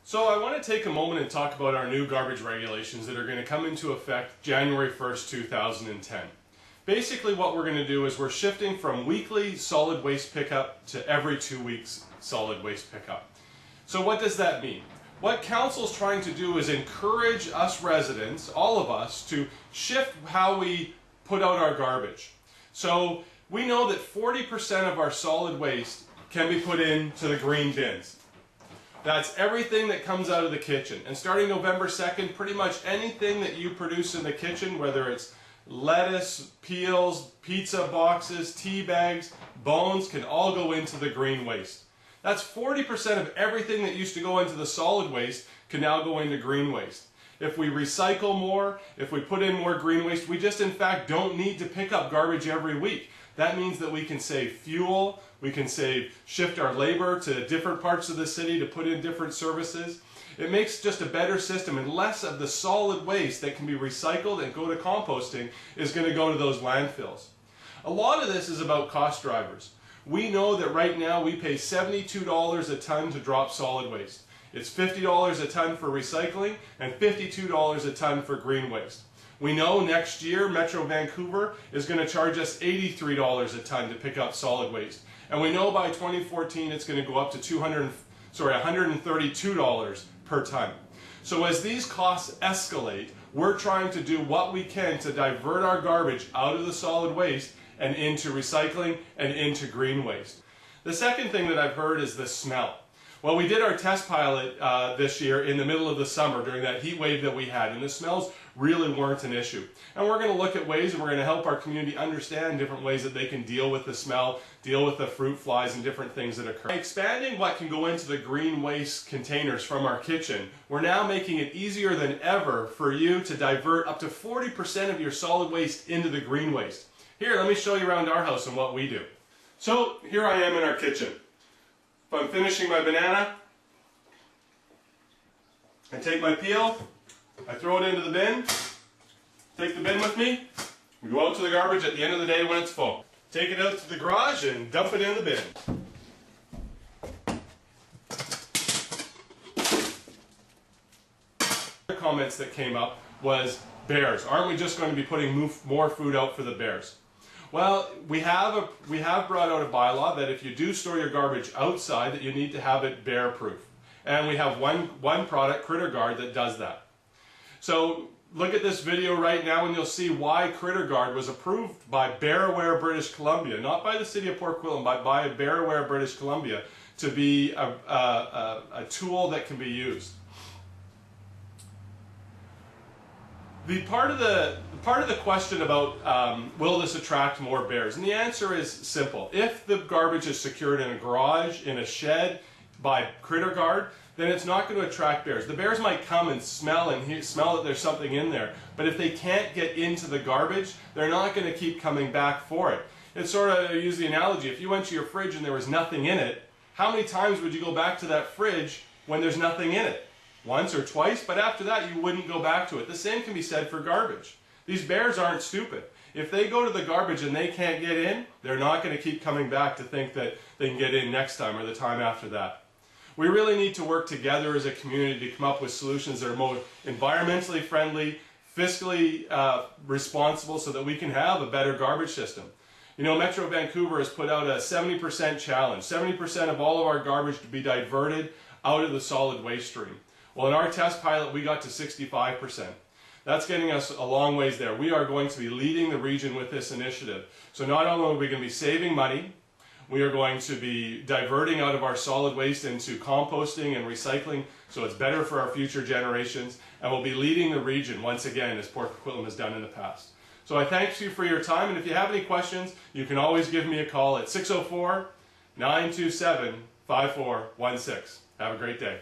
So I want to take a moment and talk about our new garbage regulations that are going to come into effect January 1st, 2010. Basically what we're going to do is we're shifting from weekly solid waste pickup to every 2 weeks solid waste pickup. So what does that mean? What Council's trying to do is encourage us residents, all of us, to shift how we put out our garbage. So we know that 40% of our solid waste can be put into the green bins. That's everything that comes out of the kitchen. And starting November 2nd, pretty much anything that you produce in the kitchen, whether it's lettuce, peels, pizza boxes, tea bags, bones, can all go into the green waste. That's 40% of everything that used to go into the solid waste can now go into green waste. If we recycle more, if we put in more green waste, we just in fact don't need to pick up garbage every week. That means that we can save fuel, we can shift our labor to different parts of the city to put in different services. It makes just a better system, and less of the solid waste that can be recycled and go to composting is going to go to those landfills. A lot of this is about cost drivers. We know that right now we pay $72 a ton to drop solid waste. It's $50 a ton for recycling and $52 a ton for green waste. We know next year Metro Vancouver is going to charge us $83 a ton to pick up solid waste. And we know by 2014 it's going to go up to $132 per ton. So as these costs escalate, we're trying to do what we can to divert our garbage out of the solid waste and into recycling and into green waste. The second thing that I've heard is the smell. Well, we did our test pilot this year in the middle of the summer during that heat wave that we had, and the smells really weren't an issue. And we're going to look at ways, and we're going to help our community understand different ways that they can deal with the smell, deal with the fruit flies and different things that occur. By expanding what can go into the green waste containers from our kitchen, we're now making it easier than ever for you to divert up to 40% of your solid waste into the green waste. Here, let me show you around our house and what we do. So here I am in our kitchen. If I'm finishing my banana, I take my peel, I throw it into the bin, take the bin with me, we go out to the garbage at the end of the day when it's full. Take it out to the garage and dump it in the bin. The comments that came up was bears. Aren't we just going to be putting more food out for the bears? Well, we have brought out a bylaw that if you do store your garbage outside, that you need to have it bear-proof. And we have one product, Critter Guard, that does that. So look at this video right now and you'll see why Critter Guard was approved by Bear Aware British Columbia, not by the City of Port Coquitlams, but by Bear Aware British Columbia, to be a tool that can be used. The part of the question about will this attract more bears, and the answer is simple. If the garbage is secured in a garage, in a shed, by Critter Guard, then it's not going to attract bears. The bears might come and smell that there's something in there, but if they can't get into the garbage, they're not going to keep coming back for it. It's sort of, I use the analogy, if you went to your fridge and there was nothing in it, how many times would you go back to that fridge when there's nothing in it? Once or twice, but after that you wouldn't go back to it. The same can be said for garbage. These bears aren't stupid. If they go to the garbage and they can't get in, they're not going to keep coming back to think that they can get in next time or the time after that. We really need to work together as a community to come up with solutions that are more environmentally friendly, fiscally responsible, so that we can have a better garbage system. You know, Metro Vancouver has put out a 70% challenge. 70% of all of our garbage to be diverted out of the solid waste stream. Well, in our test pilot, we got to 65%. That's getting us a long ways there. We are going to be leading the region with this initiative. So not only are we going to be saving money, we are going to be diverting out of our solid waste into composting and recycling, so it's better for our future generations, and we'll be leading the region once again, as Port Coquitlam has done in the past. So I thank you for your time, and if you have any questions, you can always give me a call at 604-927-5416. Have a great day.